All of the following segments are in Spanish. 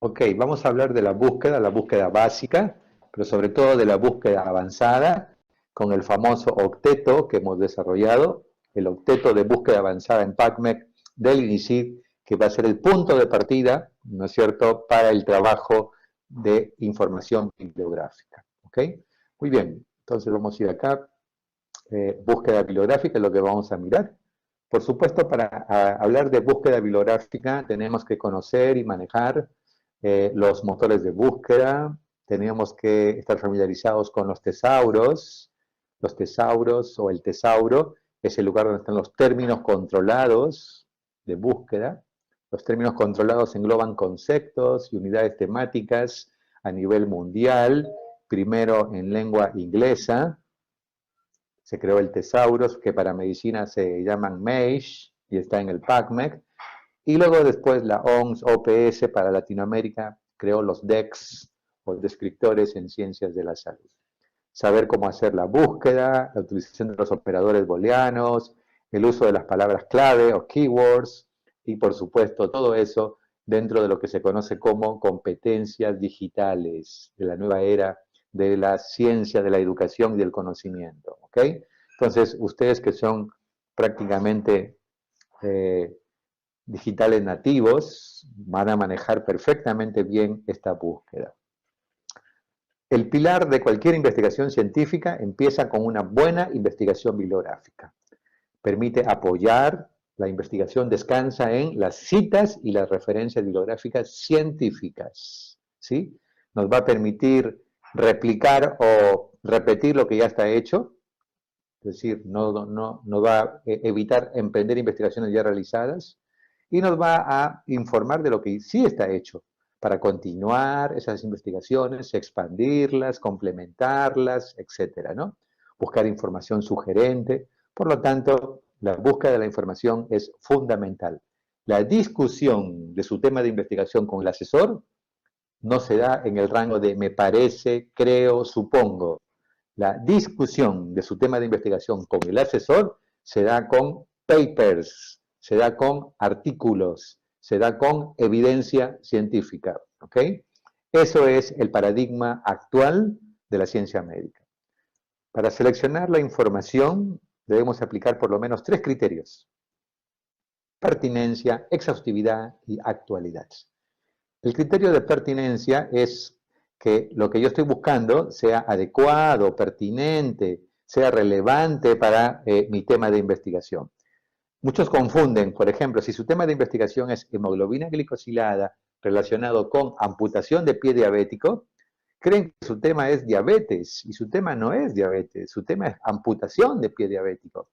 Ok, vamos a hablar de la búsqueda básica, pero sobre todo de la búsqueda avanzada, con el famoso octeto que hemos desarrollado, el octeto de búsqueda avanzada en PubMed del INICID, que va a ser el punto de partida, ¿no es cierto?, para el trabajo de información bibliográfica. ¿Ok? Muy bien, entonces vamos a ir acá, búsqueda bibliográfica es lo que vamos a mirar. Por supuesto, para hablar de búsqueda bibliográfica tenemos que conocer y manejar los motores de búsqueda, tenemos que estar familiarizados con los tesauros o el tesauro es el lugar donde están los términos controlados de búsqueda. Los términos controlados engloban conceptos y unidades temáticas a nivel mundial, primero en lengua inglesa, se creó el Thesaurus, que para medicina se llaman MAISH y está en el PubMed. Y luego después la OMS, OPS para Latinoamérica creó los DEX o descriptores en ciencias de la salud. Saber cómo hacer la búsqueda, la utilización de los operadores booleanos, el uso de las palabras clave o keywords y por supuesto todo eso dentro de lo que se conoce como competencias digitales de la nueva era de la ciencia, de la educación y del conocimiento. ¿Ok? Entonces, ustedes que son prácticamente digitales nativos van a manejar perfectamente bien esta búsqueda. El pilar de cualquier investigación científica empieza con una buena investigación bibliográfica. Permite apoyar, la investigación descansa en las citas y las referencias bibliográficas científicas. ¿Sí? Nos va a permitir replicar o repetir lo que ya está hecho, es decir, nos va a evitar emprender investigaciones ya realizadas y nos va a informar de lo que sí está hecho para continuar esas investigaciones, expandirlas, complementarlas, etcétera, ¿no? Buscar información sugerente. Por lo tanto, la búsqueda de la información es fundamental. La discusión de su tema de investigación con el asesor no se da en el rango de me parece, creo, supongo. La discusión de su tema de investigación con el asesor se da con papers, se da con artículos, se da con evidencia científica. ¿Ok? Eso es el paradigma actual de la ciencia médica. Para seleccionar la información debemos aplicar por lo menos 3 criterios: pertinencia, exhaustividad y actualidad. El criterio de pertinencia es que lo que yo estoy buscando sea adecuado, pertinente, sea relevante para mi tema de investigación. Muchos confunden, por ejemplo, si su tema de investigación es hemoglobina glicosilada relacionado con amputación de pie diabético, creen que su tema es diabetes y su tema no es diabetes, su tema es amputación de pie diabético.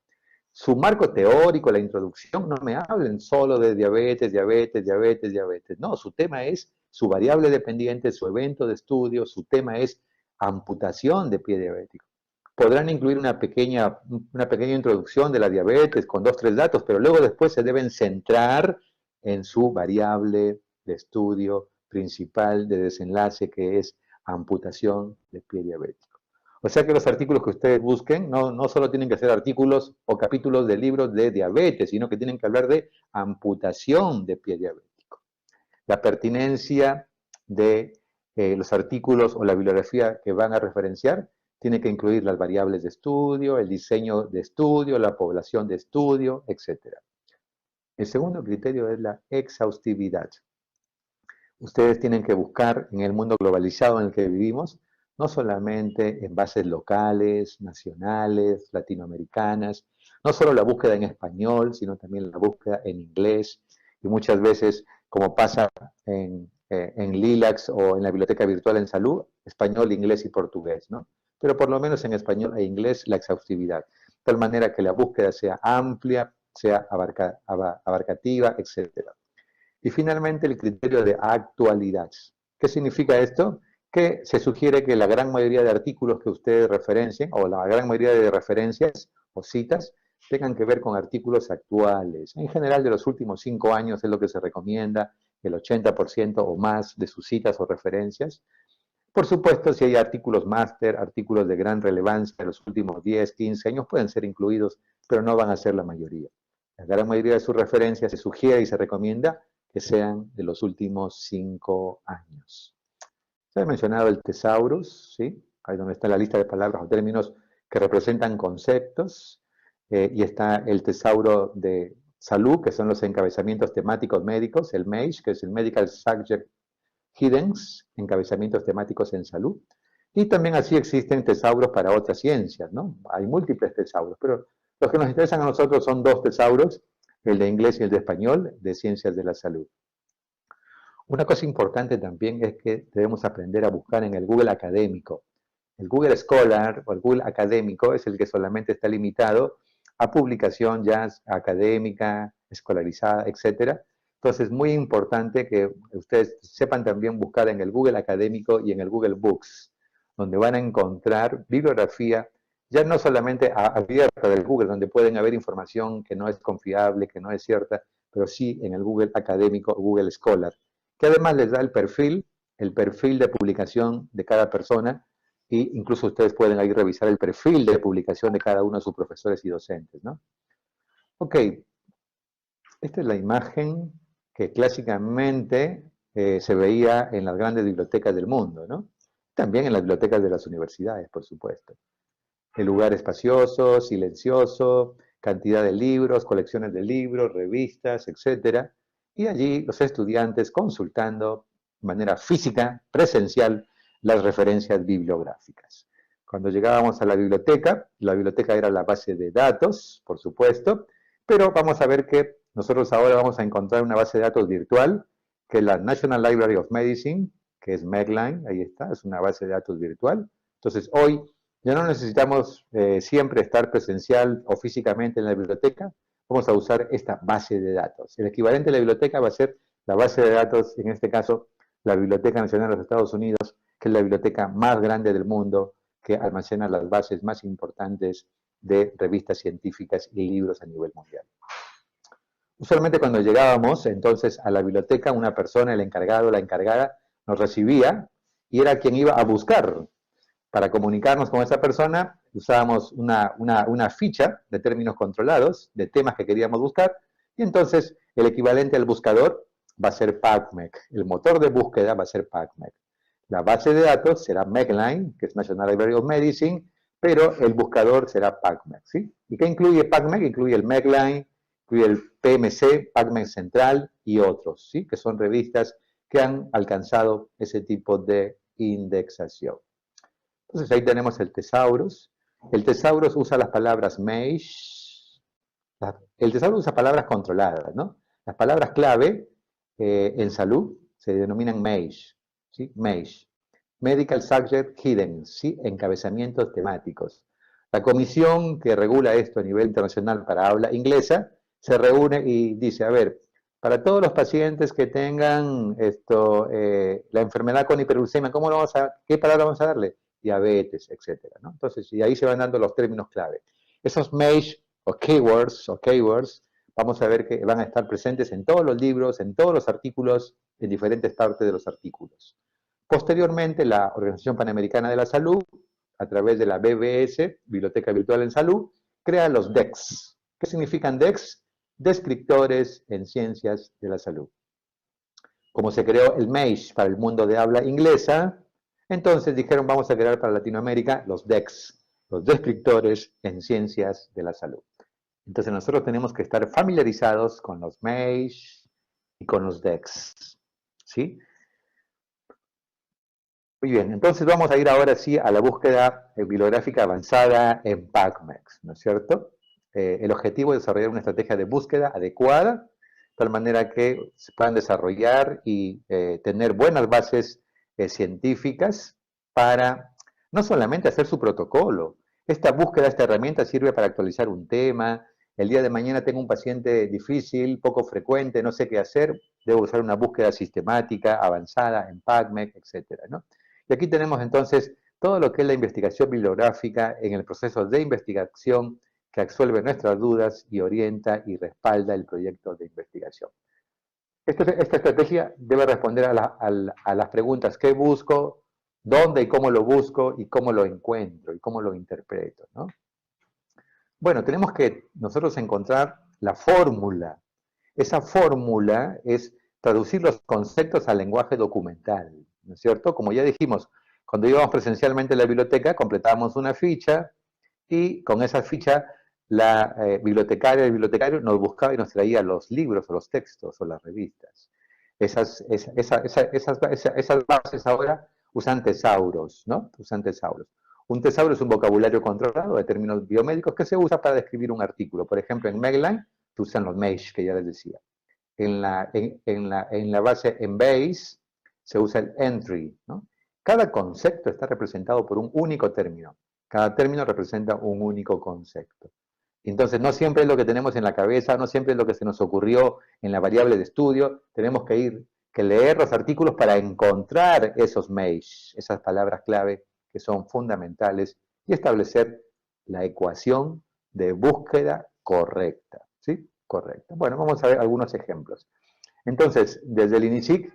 Su marco teórico, la introducción, no me hablen solo de diabetes, diabetes, diabetes, diabetes. No, su tema es su variable dependiente, su evento de estudio, su tema es amputación de pie diabético. Podrán incluir una pequeña introducción de la diabetes con 2, 3 datos, pero luego después se deben centrar en su variable de estudio principal de desenlace, que es amputación de pie diabético. O sea que los artículos que ustedes busquen no solo tienen que ser artículos o capítulos de libros de diabetes, sino que tienen que hablar de amputación de pie diabético. La pertinencia de los artículos o la bibliografía que van a referenciar tiene que incluir las variables de estudio, el diseño de estudio, la población de estudio, etc. El segundo criterio es la exhaustividad. Ustedes tienen que buscar en el mundo globalizado en el que vivimos, no solamente en bases locales, nacionales, latinoamericanas, no solo la búsqueda en español, sino también la búsqueda en inglés, y muchas veces, como pasa en LILACS o en la Biblioteca Virtual en Salud, español, inglés y portugués, ¿no? Pero por lo menos en español e inglés la exhaustividad, de tal manera que la búsqueda sea amplia, sea abarcativa, etcétera. Y finalmente el criterio de actualidad. ¿Qué significa esto? Que se sugiere que la gran mayoría de artículos que ustedes referencien, o la gran mayoría de referencias o citas, tengan que ver con artículos actuales. En general, de los últimos 5 años es lo que se recomienda, el 80% o más de sus citas o referencias. Por supuesto, si hay artículos máster, artículos de gran relevancia de los últimos 10, 15 años, pueden ser incluidos, pero no van a ser la mayoría. La gran mayoría de sus referencias se sugiere y se recomienda que sean de los últimos 5 años. Se ha mencionado el thesaurus, ¿sí? Ahí donde está la lista de palabras o términos que representan conceptos, y está el tesauro de salud, que son los encabezamientos temáticos médicos, el MAGE, que es el Medical Subject Headings, encabezamientos temáticos en salud, y también así existen tesauros para otras ciencias, ¿no? Hay múltiples tesauros, pero los que nos interesan a nosotros son 2 tesauros, el de inglés y el de español, de ciencias de la salud. Una cosa importante también es que debemos aprender a buscar en el Google académico. El Google Scholar o el Google académico es el que solamente está limitado a publicación ya académica, escolarizada, etc. Entonces es muy importante que ustedes sepan también buscar en el Google académico y en el Google Books, donde van a encontrar bibliografía ya no solamente abierta del Google, donde pueden haber información que no es confiable, que no es cierta, pero sí en el Google académico, Google Scholar, que además les da el perfil de publicación de cada persona, e incluso ustedes pueden ahí revisar el perfil de publicación de cada uno de sus profesores y docentes, ¿no? Ok, esta es la imagen que clásicamente se veía en las grandes bibliotecas del mundo, ¿no? También en las bibliotecas de las universidades, por supuesto. El lugar espacioso, silencioso, cantidad de libros, colecciones de libros, revistas, etcétera. Y allí los estudiantes consultando de manera física, presencial, las referencias bibliográficas. Cuando llegábamos a la biblioteca era la base de datos, por supuesto, pero vamos a ver que nosotros ahora vamos a encontrar una base de datos virtual, que es la National Library of Medicine, que es Medline, ahí está, es una base de datos virtual. Entonces, hoy ya no necesitamos siempre estar presencial o físicamente en la biblioteca, vamos a usar esta base de datos. El equivalente de la biblioteca va a ser la base de datos, en este caso, la Biblioteca Nacional de los Estados Unidos, que es la biblioteca más grande del mundo, que almacena las bases más importantes de revistas científicas y libros a nivel mundial. Usualmente cuando llegábamos entonces a la biblioteca, una persona, el encargado, la encargada, nos recibía y era quien iba a buscar. Para comunicarnos con esa persona, usábamos una ficha de términos controlados, de temas que queríamos buscar, y entonces el equivalente al buscador va a ser PubMed. El motor de búsqueda va a ser PubMed. La base de datos será Medline, que es National Library of Medicine, pero el buscador será PubMed, ¿sí? ¿Y qué incluye PubMed? Incluye el Medline, incluye el PMC, PubMed Central y otros, ¿sí? Que son revistas que han alcanzado ese tipo de indexación. Entonces ahí tenemos el Thesaurus. El Thesaurus usa las palabras MAGE. El Thesaurus usa palabras controladas, ¿no? Las palabras clave en salud se denominan MAGE, ¿sí? MAGE. Medical Subject Hidden, ¿sí? Encabezamientos temáticos. La comisión que regula esto a nivel internacional para habla inglesa se reúne y dice, a ver, para todos los pacientes que tengan la enfermedad con hiperglucemia, ¿qué palabra vamos a darle? Diabetes, etcétera, ¿no? Entonces, y ahí se van dando los términos clave. Esos MAGE o keywords, vamos a ver que van a estar presentes en todos los libros, en todos los artículos, en diferentes partes de los artículos. Posteriormente, la Organización Panamericana de la Salud, a través de la BVS, Biblioteca Virtual en Salud, crea los DEX. ¿Qué significan DEX? Descriptores en ciencias de la salud. Como se creó el MAGE para el mundo de habla inglesa, entonces dijeron vamos a crear para Latinoamérica los DEX, los descriptores en ciencias de la salud. Entonces nosotros tenemos que estar familiarizados con los MAGE y con los DEX, ¿sí? Muy bien, entonces vamos a ir ahora sí a la búsqueda bibliográfica avanzada en PubMed, ¿no es cierto? El objetivo es desarrollar una estrategia de búsqueda adecuada, de tal manera que se puedan desarrollar y tener buenas bases científicas para no solamente hacer su protocolo. Esta búsqueda, esta herramienta sirve para actualizar un tema. El día de mañana tengo un paciente difícil, poco frecuente, no sé qué hacer, debo usar una búsqueda sistemática, avanzada en PubMed, etcétera, ¿no? Y aquí tenemos entonces todo lo que es la investigación bibliográfica en el proceso de investigación que absuelve nuestras dudas y orienta y respalda el proyecto de investigación. Esta estrategia debe responder a las preguntas ¿qué busco? ¿Dónde y cómo lo busco? ¿Y cómo lo encuentro? ¿Y cómo lo interpreto? ¿No? Bueno, tenemos que nosotros encontrar la fórmula. Esa fórmula es traducir los conceptos al lenguaje documental, ¿no es cierto? Como ya dijimos, cuando íbamos presencialmente a la biblioteca, completábamos una ficha y con esa ficha la bibliotecaria, el bibliotecario nos buscaba y nos traía los libros o los textos o las revistas. Esas bases ahora usan tesauros, ¿no? Usan tesauros. Un tesauro es un vocabulario controlado de términos biomédicos que se usa para describir un artículo. Por ejemplo, en Medline se usan los MESH, que ya les decía. En la base Embase se usa el entry, ¿no? Cada concepto está representado por un único término. Cada término representa un único concepto. Entonces, no siempre es lo que tenemos en la cabeza, no siempre es lo que se nos ocurrió en la variable de estudio. Tenemos que leer los artículos para encontrar esos mesh, esas palabras clave que son fundamentales y establecer la ecuación de búsqueda correcta, ¿sí? Correcta. Bueno, vamos a ver algunos ejemplos. Entonces, desde el INISIC,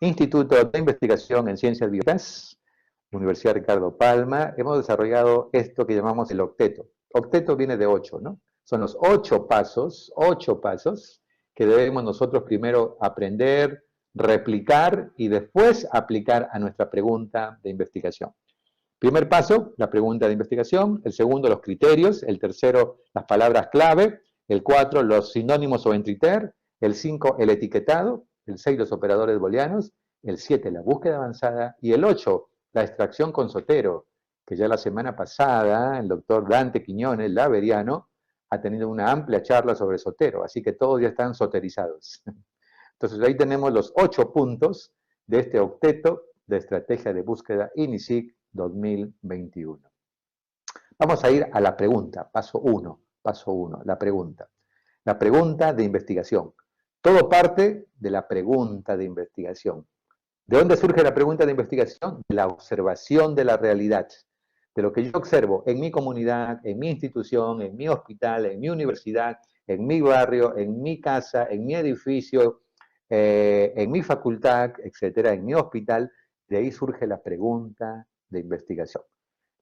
Instituto de Investigación en Ciencias Biológicas, Universidad Ricardo Palma, hemos desarrollado esto que llamamos el octeto. Octeto viene de 8, ¿no? Son los 8 pasos que debemos nosotros primero aprender, replicar y después aplicar a nuestra pregunta de investigación. Primer paso, la pregunta de investigación. El segundo, los criterios. El tercero, las palabras clave. El 4, los sinónimos o entryter. El 5, el etiquetado. El 6, los operadores booleanos. El 7, la búsqueda avanzada. Y el 8, la extracción con Zotero, que ya la semana pasada el doctor Dante Quiñones, laberiano, ha tenido una amplia charla sobre Zotero, así que todos ya están soterizados. Entonces ahí tenemos los 8 puntos de este octeto de estrategia de búsqueda INISIC 2021. Vamos a ir a la pregunta, paso 1, la pregunta. La pregunta de investigación. Todo parte de la pregunta de investigación. ¿De dónde surge la pregunta de investigación? De la observación de la realidad, de lo que yo observo en mi comunidad, en mi institución, en mi hospital, en mi universidad, en mi barrio, en mi casa, en mi edificio, en mi facultad, etcétera, en mi hospital. De ahí surge la pregunta de investigación.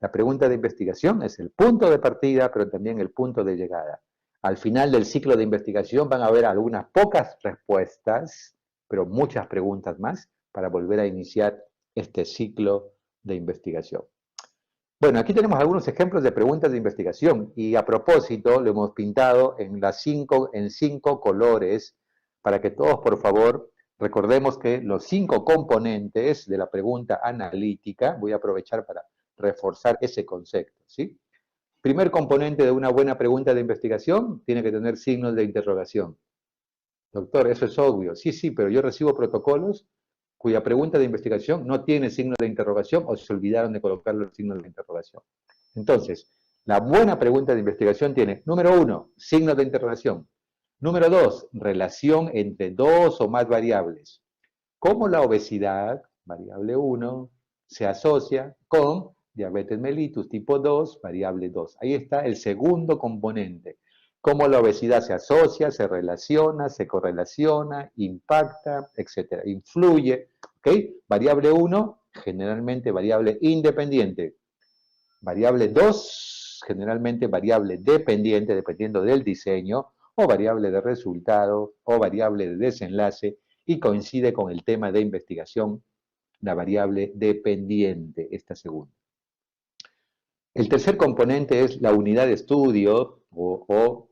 La pregunta de investigación es el punto de partida, pero también el punto de llegada. Al final del ciclo de investigación van a haber algunas pocas respuestas, pero muchas preguntas más para volver a iniciar este ciclo de investigación. Bueno, aquí tenemos algunos ejemplos de preguntas de investigación y a propósito lo hemos pintado en 5 colores para que todos, por favor, recordemos que los 5 componentes de la pregunta analítica, voy a aprovechar para reforzar ese concepto, ¿sí? Primer componente de una buena pregunta de investigación tiene que tener signos de interrogación. Doctor, eso es obvio. Sí, sí, pero yo recibo protocolos cuya pregunta de investigación no tiene signo de interrogación o se olvidaron de colocar los signos de interrogación. Entonces, la buena pregunta de investigación tiene, número 1, signos de interrogación. Número 2, relación entre 2 o más variables. ¿Cómo la obesidad, variable 1, se asocia con diabetes mellitus tipo 2, variable 2? Ahí está el segundo componente. Cómo la obesidad se asocia, se relaciona, se correlaciona, impacta, etcétera. Influye, ¿ok? Variable 1, generalmente variable independiente. Variable 2, generalmente variable dependiente, dependiendo del diseño, o variable de resultado, o variable de desenlace, y coincide con el tema de investigación, la variable dependiente, esta segunda. El tercer componente es la unidad de estudio o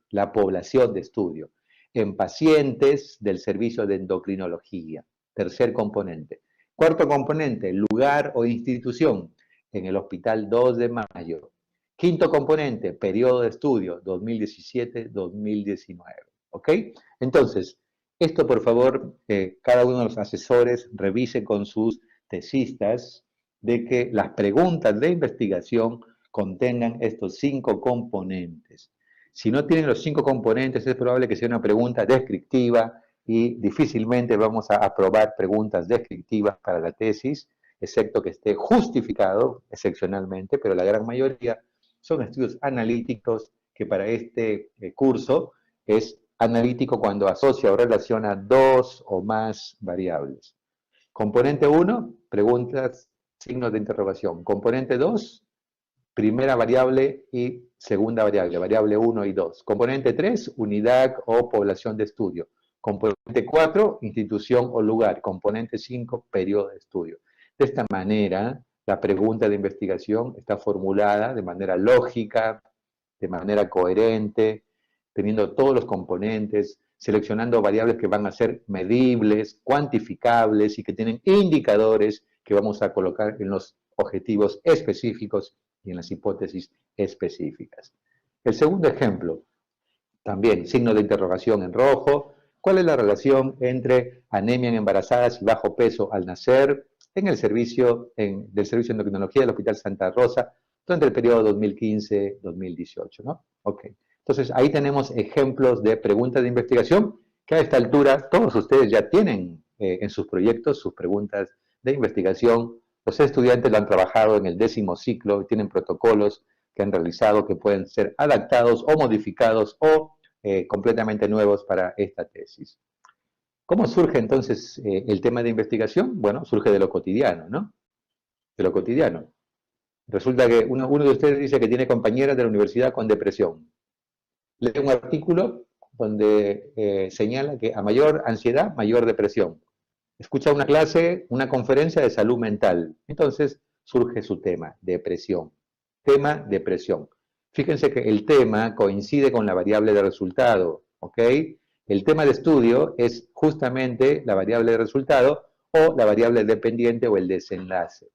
la población de estudio en pacientes del servicio de endocrinología. Tercer componente. Cuarto componente, lugar o institución en el Hospital 2 de Mayo. Quinto componente, periodo de estudio 2017-2019. ¿Ok? Entonces, esto por favor, cada uno de los asesores revise con sus tesistas de que las preguntas de investigación contengan estos 5 componentes. Si no tienen los 5 componentes, es probable que sea una pregunta descriptiva y difícilmente vamos a aprobar preguntas descriptivas para la tesis, excepto que esté justificado excepcionalmente, pero la gran mayoría son estudios analíticos que para este curso es analítico cuando asocia o relaciona 2 o más variables. Componente 1, preguntas, signos de interrogación. Componente 2, primera variable y segunda variable, variable 1 y 2. Componente 3, unidad o población de estudio. Componente 4, institución o lugar. Componente 5, periodo de estudio. De esta manera, la pregunta de investigación está formulada de manera lógica, de manera coherente, teniendo todos los componentes, seleccionando variables que van a ser medibles, cuantificables y que tienen indicadores que vamos a colocar en los objetivos específicos y en las hipótesis específicas. El segundo ejemplo, también signo de interrogación en rojo. ¿Cuál es la relación entre anemia en embarazadas y bajo peso al nacer en el servicio del Servicio de Endocrinología del Hospital Santa Rosa durante el periodo 2015-2018? ¿No? Ok. Entonces, ahí tenemos ejemplos de preguntas de investigación que a esta altura todos ustedes ya tienen en sus proyectos, sus preguntas de investigación. Los estudiantes lo han trabajado en el 10º ciclo y tienen protocolos que han realizado que pueden ser adaptados o modificados o completamente nuevos para esta tesis. ¿Cómo surge entonces el tema de investigación? Bueno, surge de lo cotidiano, ¿no? De lo cotidiano. Resulta que uno de ustedes dice que tiene compañeras de la universidad con depresión. Lee un artículo donde señala que a mayor ansiedad, mayor depresión. Escucha una clase, una conferencia de salud mental. Entonces surge su tema, depresión. Tema, depresión. Fíjense que el tema coincide con la variable de resultado, ¿ok? El tema de estudio es justamente la variable de resultado o la variable dependiente o el desenlace.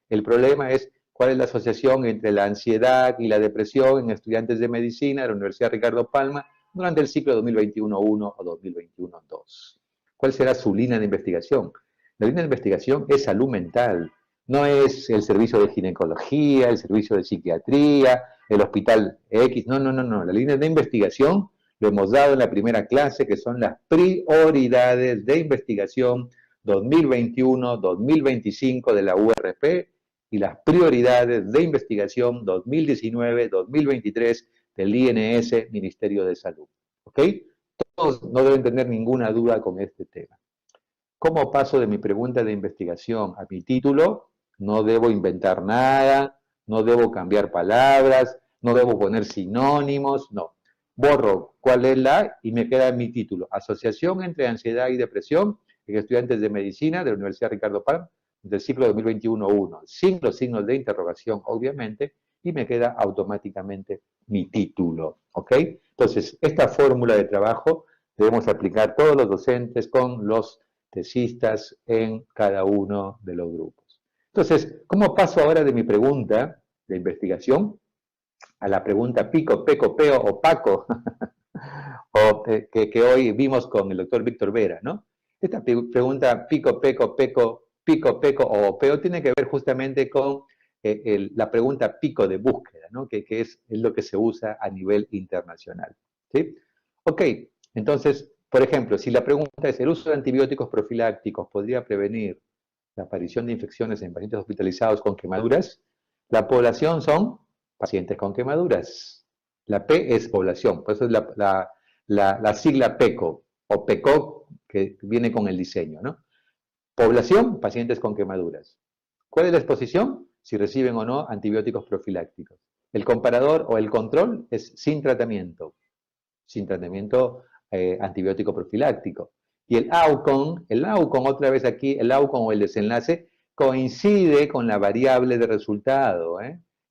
El problema es cuál es la asociación entre la ansiedad y la depresión en estudiantes de medicina de la Universidad Ricardo Palma durante el ciclo 2021-1 o 2021-2. ¿Cuál será su línea de investigación? La línea de investigación es salud mental. No es el servicio de ginecología, el servicio de psiquiatría, el hospital X. No. La línea de investigación lo hemos dado en la primera clase, que son las prioridades de investigación 2021-2025 de la URP y las prioridades de investigación 2019-2023 del INS, Ministerio de Salud. ¿Ok? Todos no deben tener ninguna duda con este tema. ¿Cómo paso de mi pregunta de investigación a mi título? No debo inventar nada, no debo cambiar palabras, no debo poner sinónimos, no. Borro cuál es y me queda mi título. Asociación entre ansiedad y depresión en estudiantes de medicina de la Universidad Ricardo Palma del ciclo 2021-1. Sin los signos de interrogación, obviamente, y me queda automáticamente mi título. ¿Ok? Entonces, esta fórmula de trabajo debemos aplicar todos los docentes con los tesistas en cada uno de los grupos. Entonces, ¿cómo paso ahora de mi pregunta de investigación a la pregunta pico, peco, peo o paco, o que hoy vimos con el doctor Víctor Vera, ¿no? Esta pregunta pico, peco, peco o peo tiene que ver justamente con la pregunta pico de búsqueda, ¿no? Que es lo que se usa a nivel internacional, ¿sí? Ok, entonces, por ejemplo, si la pregunta es, ¿el uso de antibióticos profilácticos podría prevenir la aparición de infecciones en pacientes hospitalizados con quemaduras? La población son pacientes con quemaduras. La P es población, por eso es la sigla PECO, o PECO, que viene con el diseño, ¿no? Población, pacientes con quemaduras. ¿Cuál es la exposición? Si reciben o no antibióticos profilácticos. El comparador o el control es sin tratamiento antibiótico profiláctico. Y el outcome, otra vez aquí, el outcome o el desenlace, coincide con la variable de resultado.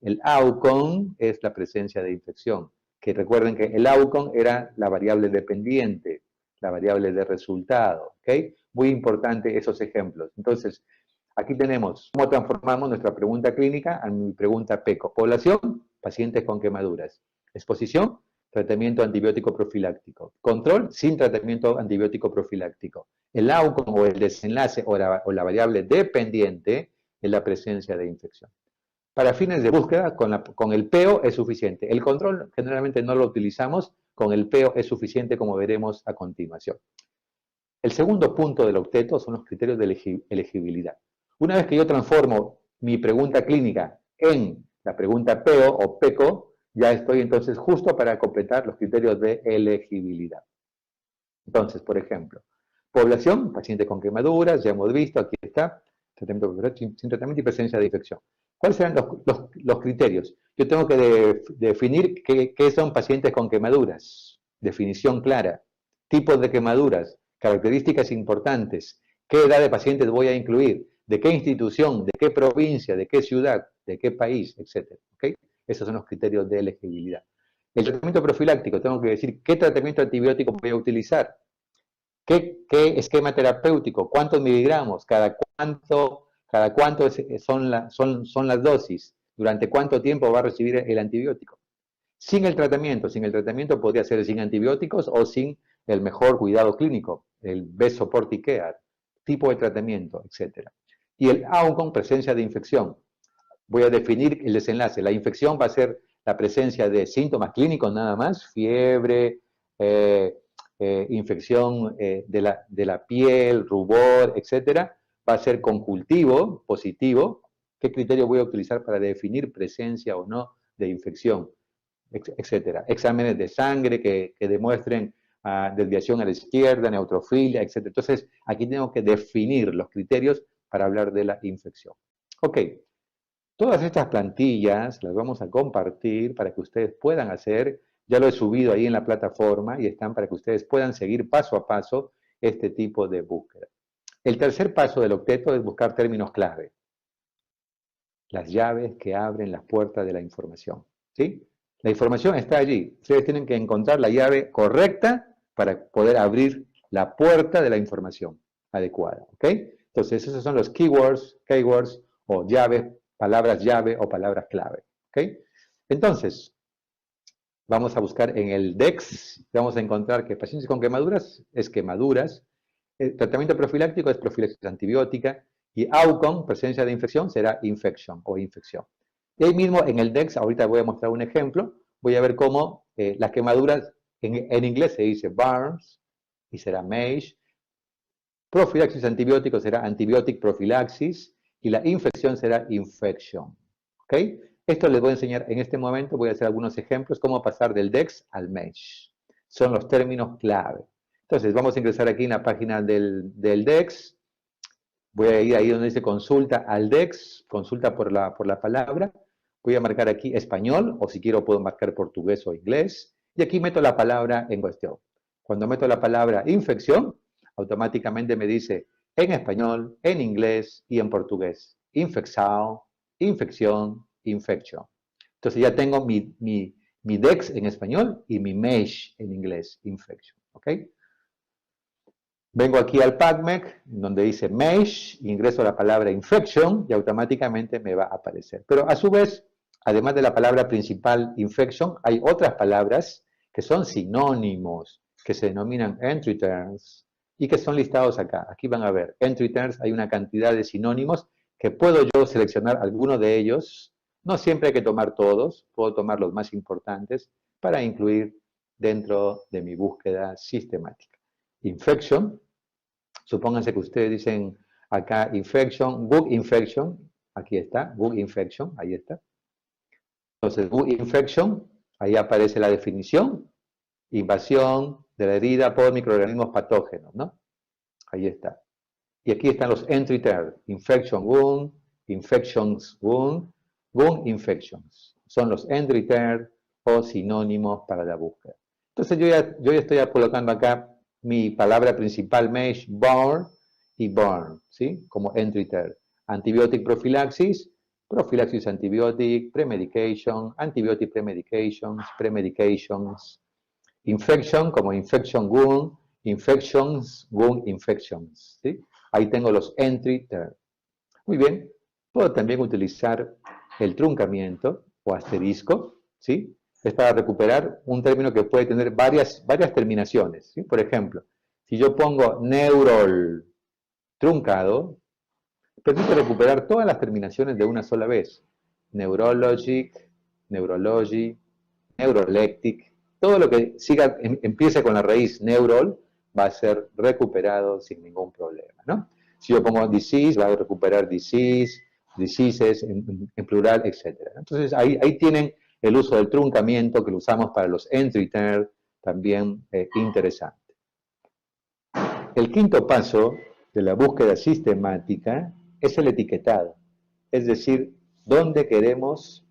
El outcome es la presencia de infección, que recuerden que el outcome era la variable dependiente, la variable de resultado. ¿Ok? Muy importante esos ejemplos. Entonces, aquí tenemos cómo transformamos nuestra pregunta clínica a mi pregunta PECO. Población, pacientes con quemaduras. Exposición, tratamiento antibiótico profiláctico. Control, sin tratamiento antibiótico profiláctico. El outcome o el desenlace o la variable dependiente es la presencia de infección. Para fines de búsqueda, con el PEO es suficiente. El control generalmente no lo utilizamos, con el PEO es suficiente, como veremos a continuación. El segundo punto del octeto son los criterios de elegibilidad. Una vez que yo transformo mi pregunta clínica en la pregunta PEO o PECO, ya estoy entonces justo para completar los criterios de elegibilidad. Entonces, por ejemplo, población, paciente con quemaduras, ya hemos visto, aquí está, sin tratamiento y presencia de infección. ¿Cuáles serán los criterios? Yo tengo que definir qué son pacientes con quemaduras, definición clara, tipos de quemaduras, características importantes, qué edad de pacientes voy a incluir, de qué institución, de qué provincia, de qué ciudad, de qué país, etc. ¿Okay? Esos son los criterios de elegibilidad. El tratamiento profiláctico, tengo que decir qué tratamiento antibiótico voy a utilizar, qué esquema terapéutico, cuántos miligramos, cada cuánto son las dosis, durante cuánto tiempo va a recibir el antibiótico. Sin el tratamiento podría ser sin antibióticos o sin el mejor cuidado clínico, el best supportive care, tipo de tratamiento, etc. Y el outcome, presencia de infección. Voy a definir el desenlace. La infección va a ser la presencia de síntomas clínicos nada más, fiebre, infección de la piel, rubor, etc. Va a ser con cultivo positivo. ¿Qué criterio voy a utilizar para definir presencia o no de infección? Etcétera. Exámenes de sangre que demuestren desviación a la izquierda, neutrofilia, etcétera. Entonces, aquí tengo que definir los criterios para hablar de la infección. Ok, todas estas plantillas las vamos a compartir para que ustedes puedan hacer, ya lo he subido ahí en la plataforma y están para que ustedes puedan seguir paso a paso este tipo de búsqueda. El tercer paso del octeto es buscar términos clave. Las llaves que abren las puertas de la información. ¿Sí? La información está allí. Ustedes tienen que encontrar la llave correcta para poder abrir la puerta de la información adecuada. ¿Ok? Entonces, esos son los keywords o llaves, palabras llave o palabras clave. ¿Ok? Entonces, vamos a buscar en el DEX, vamos a encontrar que pacientes con quemaduras es quemaduras, el tratamiento profiláctico es profilaxis antibiótica, y outcome, presencia de infección, será infection o infección. Y ahí mismo en el DEX, ahorita voy a mostrar un ejemplo, voy a ver cómo las quemaduras, en inglés se dice burns, y será MASH, profilaxis antibiótico será antibiotic prophylaxis, y la infección será infection. ¿Ok? Esto les voy a enseñar en este momento, voy a hacer algunos ejemplos, cómo pasar del DEX al MASH. Son los términos clave. Entonces, vamos a ingresar aquí en la página del DEX, voy a ir ahí donde dice consulta al DEX, consulta por la palabra. Voy a marcar aquí español, o si quiero puedo marcar portugués o inglés. Y aquí meto la palabra en cuestión. Cuando meto la palabra infección, automáticamente me dice en español, en inglés y en portugués. Infección, infección, infection. Entonces ya tengo mi DEX en español y mi MASH en inglés, infection. ¿Ok? Vengo aquí al PubMed, donde dice MASH, ingreso la palabra infection y automáticamente me va a aparecer. Pero a su vez, además de la palabra principal infection, hay otras palabras que son sinónimos, que se denominan entry terms y que son listados acá. Aquí van a ver, entry terms, hay una cantidad de sinónimos que puedo yo seleccionar alguno de ellos. No siempre hay que tomar todos, puedo tomar los más importantes para incluir dentro de mi búsqueda sistemática. Infection, supónganse que ustedes dicen acá infection, bug infection, aquí está, bug infection, ahí está. Entonces, bug infection, ahí aparece la definición, invasión de la herida por microorganismos patógenos, ¿no? Ahí está. Y aquí están los entry terms, infection wound, infections wound, wound infections. Son los entry terms o sinónimos para la búsqueda. Entonces yo ya estoy colocando acá mi palabra principal, MASH, burn y burn, ¿sí? Como entry term. Antibiotic prophylaxis, prophylaxis antibiotic, premedication, antibiotic premedications, premedications, infection como infection wound, infections, wound infections, ¿sí? Ahí tengo los entry term. Muy bien, puedo también utilizar el truncamiento o asterisco, ¿sí? Es para recuperar un término que puede tener varias terminaciones, ¿sí? Por ejemplo, si yo pongo neurol truncado, permite recuperar todas las terminaciones de una sola vez. Neurologic, neurology, neuroleptic, todo lo que empiece con la raíz neurol va a ser recuperado sin ningún problema, ¿no? Si yo pongo disease, va a recuperar disease, diseases en plural, etc. Entonces ahí tienen el uso del truncamiento que lo usamos para los entry term, también interesante. El quinto paso de la búsqueda sistemática es el etiquetado, es decir, dónde queremos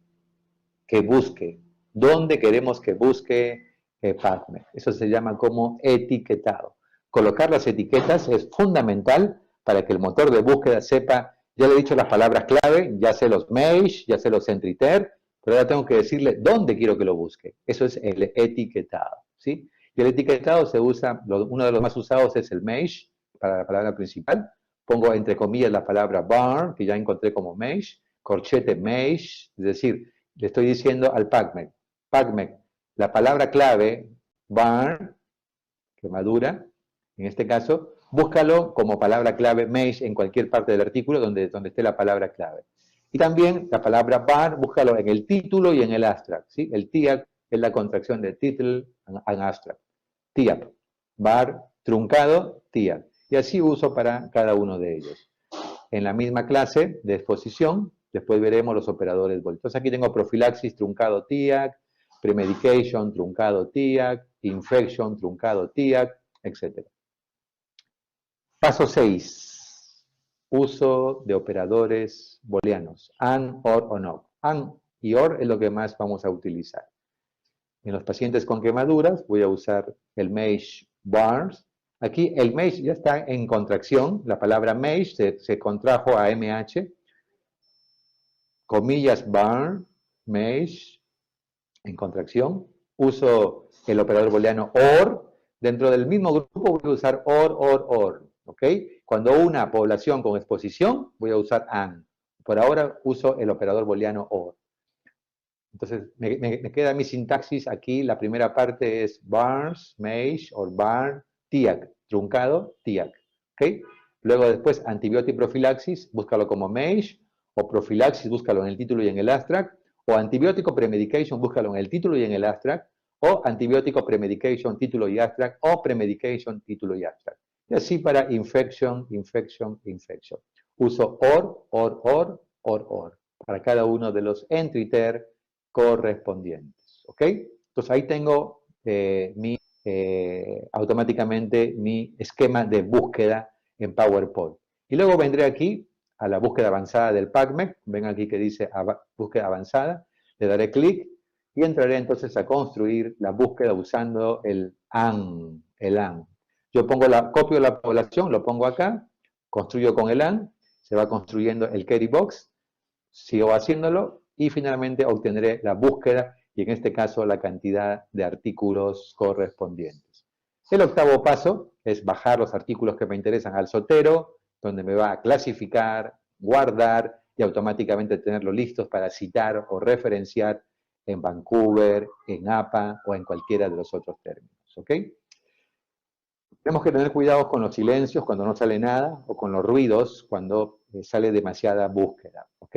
que busque, dónde queremos que busque PubMed. Eso se llama como etiquetado. colocar las etiquetas es fundamental para que el motor de búsqueda sepa, ya le he dicho las palabras clave, ya sé los MEIS, ya sé los Entry-Ter, pero ahora tengo que decirle dónde quiero que lo busque. Eso es el etiquetado, ¿sí? Y el etiquetado se usa, uno de los más usados es el MEIS, para la palabra principal. Pongo entre comillas la palabra barn, que ya encontré como MEIS, corchete MEIS, es decir, le estoy diciendo al PubMed, PubMed, la palabra clave, barn, quemadura, en este caso, búscalo como palabra clave MEIS en cualquier parte del artículo donde esté la palabra clave. Y también la palabra bar, búscalo en el título y en el abstract, ¿sí? El TIAC es la contracción de title and abstract. TIAP, bar, truncado, TIAC. Y así uso para cada uno de ellos. En la misma clase de exposición, después veremos los operadores Volt. Entonces aquí tengo profilaxis, truncado TIAC, premedication, truncado TIAC, infection, truncado TIAC, etc. Paso 6. Uso de operadores booleanos. AND, OR o NOT. AND y OR es lo que más vamos a utilizar. En los pacientes con quemaduras voy a usar el MEIS BARNS. Aquí el MEIS ya está en contracción. La palabra MEIS se contrajo a MH. Comillas BARN, MEIS, en contracción. Uso el operador booleano OR. Dentro del mismo grupo voy a usar OR. ¿Ok? Cuando una población con exposición, voy a usar AND. Por ahora uso el operador booleano OR. Entonces, me queda mi sintaxis aquí. La primera parte es BARNS, MEIS, or BARN, TIAC, truncado, TIAC. ¿Ok? Luego después, antibiótico profilaxis, búscalo como MEIS, o profilaxis, búscalo en el título y en el abstract, o antibiótico premedication, búscalo en el título y en el abstract, o antibiótico premedication, título y abstract, o premedication, título y abstract. Y así para infection. Uso OR, para cada uno de los Entry-Ter correspondientes. ¿Ok? Entonces ahí tengo automáticamente mi esquema de búsqueda en PowerPoint. Y luego vendré aquí a la búsqueda avanzada del PubMed. Ven aquí que dice búsqueda avanzada. Le daré clic y entraré entonces a construir la búsqueda usando el AND. Yo copio la población, lo pongo acá, construyo con el AND, se va construyendo el Query Box, sigo haciéndolo y finalmente obtendré la búsqueda y en este caso la cantidad de artículos correspondientes. El octavo paso es bajar los artículos que me interesan al Zotero, donde me va a clasificar, guardar y automáticamente tenerlos listos para citar o referenciar en Vancouver, en APA o en cualquiera de los otros términos. ¿Ok? Tenemos que tener cuidado con los silencios cuando no sale nada o con los ruidos cuando sale demasiada búsqueda. ¿Ok?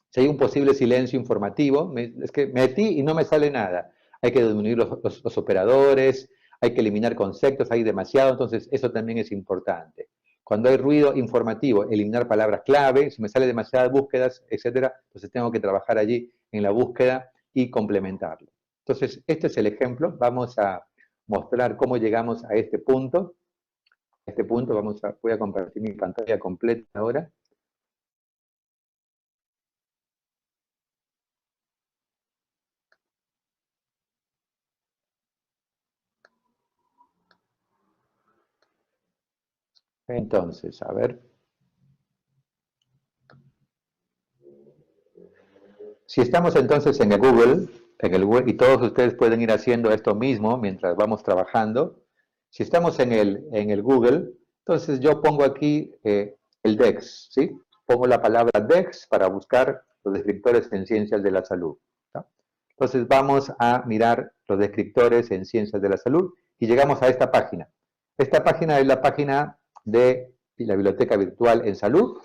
Si hay un posible silencio informativo, es que metí y no me sale nada. Hay que disminuir los operadores, hay que eliminar conceptos, hay demasiado, entonces eso también es importante. Cuando hay ruido informativo, eliminar palabras clave, si me sale demasiadas búsquedas, etcétera, entonces tengo que trabajar allí en la búsqueda y complementarlo. Entonces, este es el ejemplo. Vamos a mostrar cómo llegamos a este punto. Voy a compartir mi pantalla completa ahora. Entonces, a ver. Si estamos entonces en el Google, y todos ustedes pueden ir haciendo esto mismo mientras vamos trabajando. Si estamos en el Google, entonces yo pongo aquí el DEX, ¿sí? Pongo la palabra DEX para buscar los descriptores en ciencias de la salud, ¿no? Entonces vamos a mirar los descriptores en ciencias de la salud y llegamos a esta página. Esta página es la página de la Biblioteca Virtual en Salud.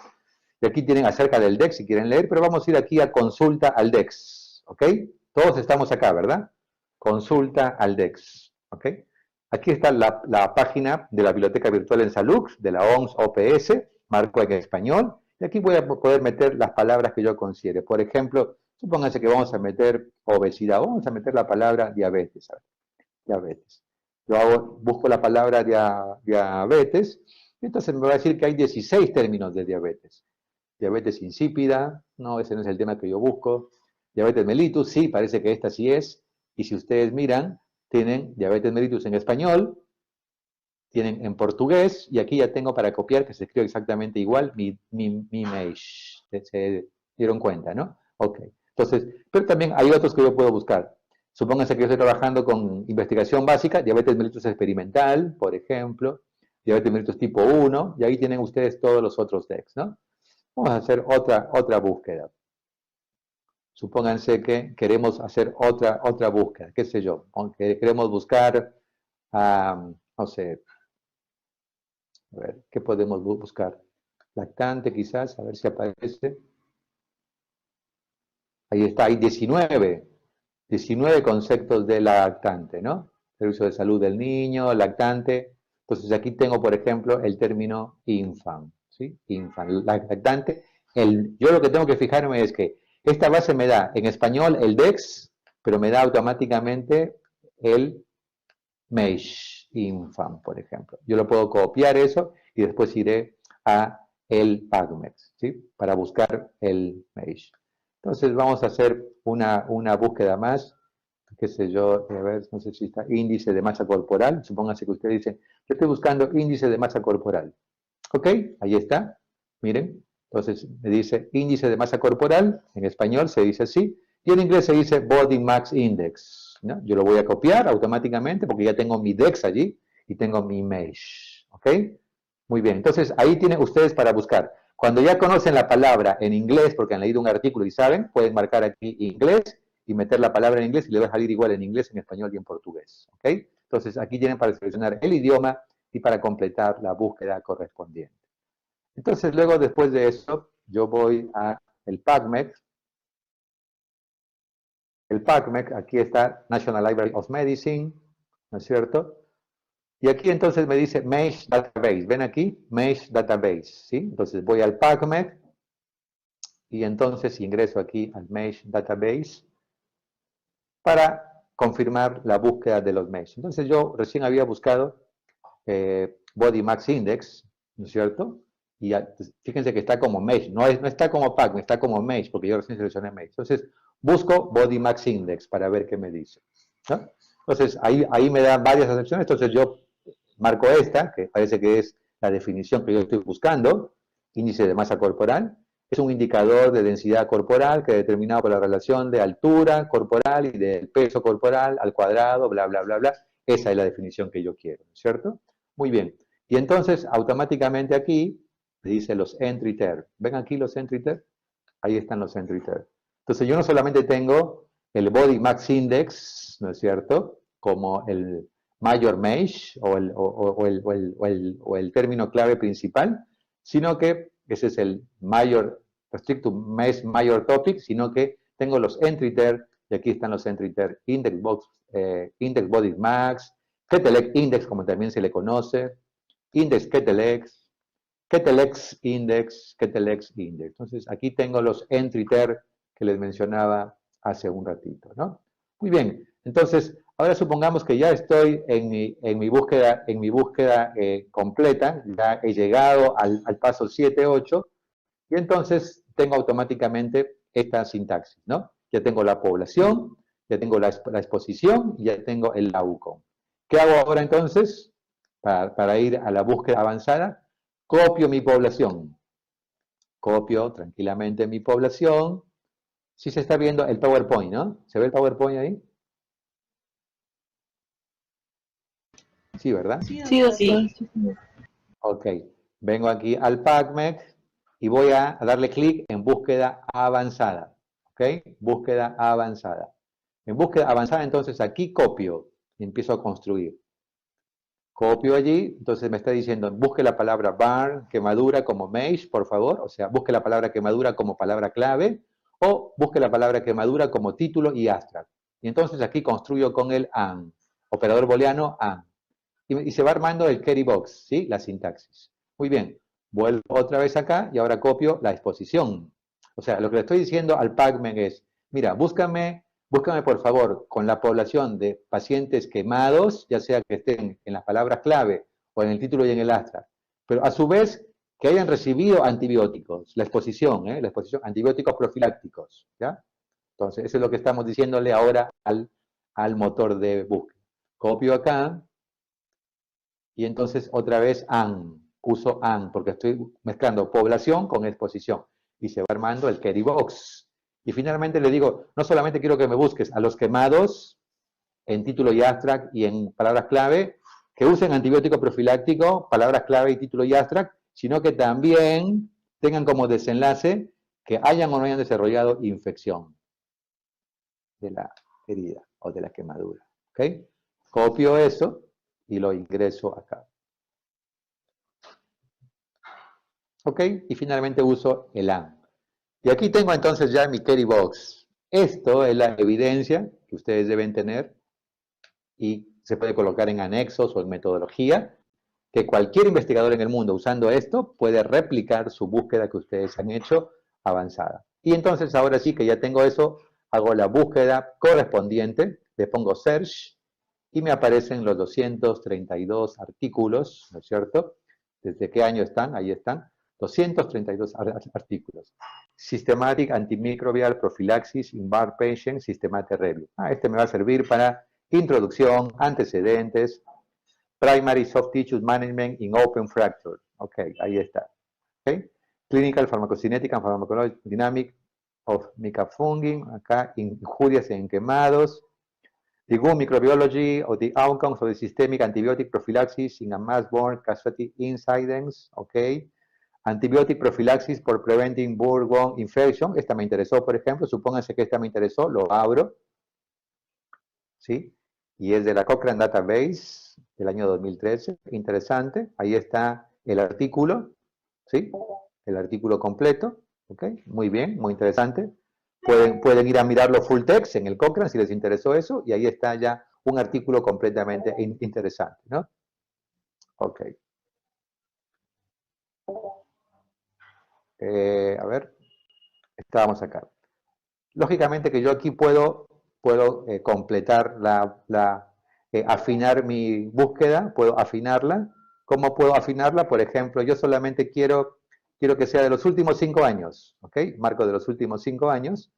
Y aquí tienen acerca del DEX si quieren leer, pero vamos a ir aquí a consulta al DEX, ¿ok? Todos estamos acá, ¿verdad? Consulta al DEX, ¿ok? Aquí está la página de la Biblioteca Virtual en Salud, de la OMS-OPS, marco en español, y aquí voy a poder meter las palabras que yo considere. Por ejemplo, supónganse que vamos a meter obesidad, vamos a meter la palabra diabetes, ¿sabes? Diabetes. Busco la palabra diabetes, y entonces me va a decir que hay 16 términos de diabetes. Diabetes insípida, no, ese no es el tema que yo busco. Diabetes mellitus, sí, parece que esta sí es. Y si ustedes miran, tienen diabetes mellitus en español, tienen en portugués, y aquí ya tengo para copiar, que se escribe exactamente igual, mi mesh. ¿Se dieron cuenta, no? Ok. Entonces, pero también hay otros que yo puedo buscar. Supónganse que yo estoy trabajando con investigación básica, diabetes mellitus experimental, por ejemplo, diabetes mellitus tipo 1, y ahí tienen ustedes todos los otros DEX, ¿no? Vamos a hacer otra búsqueda. Supónganse que queremos hacer otra búsqueda, qué sé yo, aunque queremos buscar, no sé, a ver, ¿qué podemos buscar? Lactante quizás, a ver si aparece. Ahí está, hay 19 conceptos de lactante, ¿no? Servicio de salud del niño, lactante. Entonces aquí tengo, por ejemplo, el término infant, ¿sí? Infant, lactante. Yo lo que tengo que fijarme es que esta base me da en español el DEX, pero me da automáticamente el mesh infant, por ejemplo. Yo lo puedo copiar eso y después iré a el PubMed, ¿sí? Para buscar el mesh. Entonces vamos a hacer una búsqueda más, qué sé yo, a ver, no sé si está índice de masa corporal. Supóngase que usted dice, yo estoy buscando índice de masa corporal. Ok, ahí está, miren. Entonces me dice índice de masa corporal, en español se dice así, y en inglés se dice Body Mass Index, ¿no? Yo lo voy a copiar automáticamente porque ya tengo mi DEX allí y tengo mi mesh, ¿ok? Muy bien, entonces ahí tienen ustedes para buscar. Cuando ya conocen la palabra en inglés, porque han leído un artículo y saben, pueden marcar aquí inglés y meter la palabra en inglés y le va a salir igual en inglés, en español y en portugués, ¿ok? Entonces aquí tienen para seleccionar el idioma y para completar la búsqueda correspondiente. Entonces luego después de eso yo voy a el PubMed. El PubMed, aquí está National Library of Medicine, ¿no es cierto? Y aquí entonces me dice Mesh Database. ¿Ven aquí? Mesh Database, ¿sí? Entonces voy al PubMed y entonces ingreso aquí al Mesh Database para confirmar la búsqueda de los mesh. Entonces yo recién había buscado Body Mass Index, ¿no es cierto? Y ya, fíjense que está como mesh, no está como PubMed, está como mesh, porque yo recién seleccioné mesh. Entonces busco Body Mass Index para ver qué me dice, ¿no? Entonces ahí me dan varias excepciones, entonces yo marco esta, que parece que es la definición que yo estoy buscando, índice de masa corporal. Es un indicador de densidad corporal que es determinado por la relación de altura corporal y del peso corporal al cuadrado, bla, bla, bla, bla. Esa es la definición que yo quiero, ¿cierto? Muy bien. Y entonces, automáticamente aquí, dice los entry term. ¿Ven aquí los entry term? Ahí están los entry term. Entonces, yo no solamente tengo el Body Mass Index, ¿no es cierto? Como el Major Mesh o el término clave principal, sino que ese es el Major Restricted Mesh Major Topic, sino que tengo los entry term, y aquí están los entry term, Index Body Mass, Ketelec Index, como también se le conoce, Index Ketelex, Ketelex Index, Ketelex Index. Entonces, aquí tengo los entry term que les mencionaba hace un ratito, ¿no? Muy bien, entonces, ahora supongamos que ya estoy en mi búsqueda completa, ya he llegado al paso 7, 8, y entonces tengo automáticamente esta sintaxis, ¿no? Ya tengo la población, ya tengo la exposición y ya tengo el outcome. ¿Qué hago ahora entonces? Para ir a la búsqueda avanzada, copio mi población. Copio tranquilamente mi población. Si se está viendo el PowerPoint, ¿no? ¿Se ve el PowerPoint ahí? Sí, ¿verdad? Sí, doctor. Ok. Vengo aquí al PubMed y voy a darle clic en búsqueda avanzada. ¿Ok? Búsqueda avanzada. En búsqueda avanzada, entonces aquí copio y empiezo a construir. Copio allí, entonces me está diciendo, busque la palabra barn, quemadura como mesh, por favor, o sea, busque la palabra quemadura como palabra clave, o busque la palabra quemadura como título y abstract. Y entonces aquí construyo con el AND, operador booleano AND. Y se va armando el carry box, ¿sí? La sintaxis. Muy bien, vuelvo otra vez acá y ahora copio la exposición. O sea, lo que le estoy diciendo al PubMed es, mira, búscame por favor con la población de pacientes quemados, ya sea que estén en las palabras clave o en el título y en el abstract, pero a su vez que hayan recibido antibióticos, la exposición, antibióticos profilácticos, ¿ya? Entonces, eso es lo que estamos diciéndole ahora al motor de búsqueda. Copio acá, y entonces otra vez AN, uso AN, porque estoy mezclando población con exposición, y se va armando el query box. Y finalmente le digo, no solamente quiero que me busques a los quemados en título y abstract y en palabras clave, que usen antibiótico profiláctico, palabras clave y título y abstract, sino que también tengan como desenlace que hayan o no hayan desarrollado infección de la herida o de la quemadura. ¿Ok? Copio eso y lo ingreso acá. ¿Ok? Y finalmente uso el AND. Y aquí tengo entonces ya mi query box. Esto es la evidencia que ustedes deben tener y se puede colocar en anexos o en metodología, que cualquier investigador en el mundo usando esto puede replicar su búsqueda que ustedes han hecho avanzada. Y entonces ahora sí que ya tengo eso, hago la búsqueda correspondiente, le pongo search y me aparecen los 232 artículos, ¿no es cierto? ¿Desde qué año están? Ahí están. 232 artículos. Systematic Antimicrobial Prophylaxis in Bar Patient Systematic Review. Este me va a servir para introducción, antecedentes, Primary Soft Tissue Management in Open Fracture. Ok, ahí está. Okay. Clinical Pharmacocinetic and Pharmacodynamic of Micafungin, acá injurias en quemados. The good microbiology of the outcomes of the systemic antibiotic prophylaxis in a mass-borne casualty incidence. Ok. Antibiotic prophylaxis for preventing bourgeois infection. Esta me interesó, por ejemplo. Supónganse que esta me interesó. Lo abro. ¿Sí? Y es de la Cochrane Database del año 2013. Interesante. Ahí está el artículo. ¿Sí? El artículo completo. ¿Ok? Muy bien, muy interesante. Pueden ir a mirarlo full text en el Cochrane si les interesó eso. Y ahí está ya un artículo completamente interesante, ¿no? Ok. A ver. Estábamos acá. Lógicamente que yo aquí puedo completar afinar mi búsqueda, puedo afinarla. ¿Cómo puedo afinarla? Por ejemplo, yo solamente quiero que sea de los últimos 5 años, ¿ok? Marco de los últimos 5 años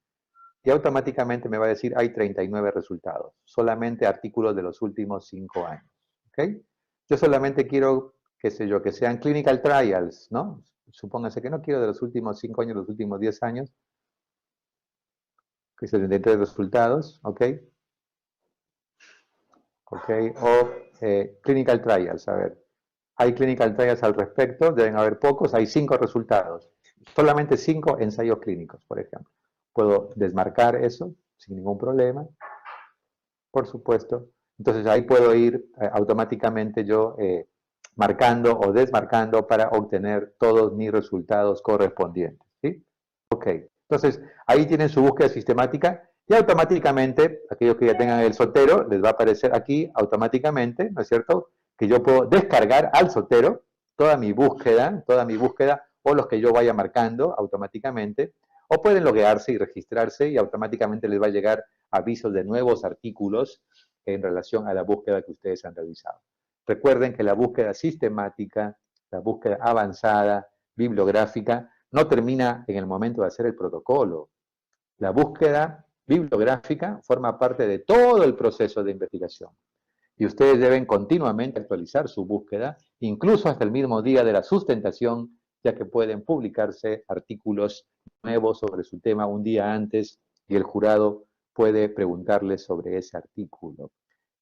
y automáticamente me va a decir hay 39 resultados, solamente artículos de los últimos 5 años, ¿ok? Yo solamente quiero, qué sé yo, que sean clinical trials, ¿no? Supónganse que no quiero de los últimos 5 años, los últimos 10 años, que 73 resultados, ¿ok? ¿Ok? O clinical trials, a ver. Hay clinical trials al respecto, deben haber pocos, hay 5 resultados. Solamente 5 ensayos clínicos, por ejemplo. Puedo desmarcar eso sin ningún problema, por supuesto. Entonces ahí puedo ir automáticamente yo marcando o desmarcando para obtener todos mis resultados correspondientes, ¿sí? Ok, entonces ahí tienen su búsqueda sistemática y automáticamente, aquellos que ya tengan el Zotero, les va a aparecer aquí automáticamente, ¿no es cierto? Que yo puedo descargar al Zotero toda mi búsqueda, o los que yo vaya marcando automáticamente, o pueden loguearse y registrarse y automáticamente les va a llegar avisos de nuevos artículos en relación a la búsqueda que ustedes han realizado. Recuerden que la búsqueda sistemática, la búsqueda avanzada, bibliográfica, no termina en el momento de hacer el protocolo. La búsqueda bibliográfica forma parte de todo el proceso de investigación. Y ustedes deben continuamente actualizar su búsqueda, incluso hasta el mismo día de la sustentación, ya que pueden publicarse artículos nuevos sobre su tema un día antes y el jurado puede preguntarles sobre ese artículo.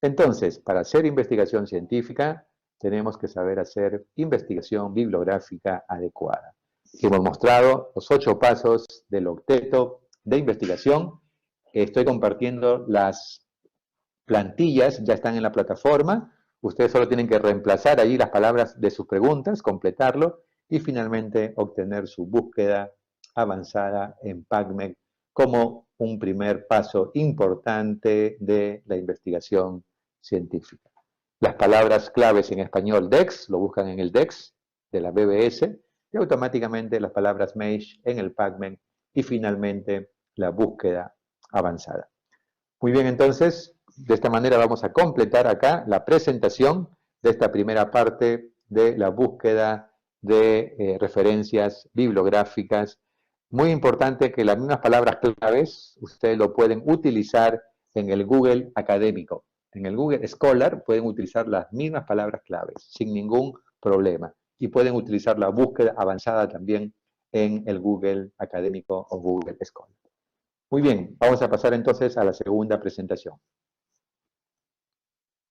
Entonces, para hacer investigación científica, tenemos que saber hacer investigación bibliográfica adecuada. Hemos mostrado los 8 pasos del octeto de investigación. Estoy compartiendo las plantillas, ya están en la plataforma. Ustedes solo tienen que reemplazar allí las palabras de sus preguntas, completarlo y finalmente obtener su búsqueda avanzada en PubMed como un primer paso importante de la investigación científica. Las palabras claves en español DEX, lo buscan en el DEX de la BBS, y automáticamente las palabras MAGE en el PubMed y finalmente la búsqueda avanzada. Muy bien, entonces, de esta manera vamos a completar acá la presentación de esta primera parte de la búsqueda de referencias bibliográficas. Muy importante que las mismas palabras claves ustedes lo pueden utilizar en el Google académico. en el Google Scholar pueden utilizar las mismas palabras claves sin ningún problema. Y pueden utilizar la búsqueda avanzada también en el Google Académico o Google Scholar. Muy bien, vamos a pasar entonces a la segunda presentación.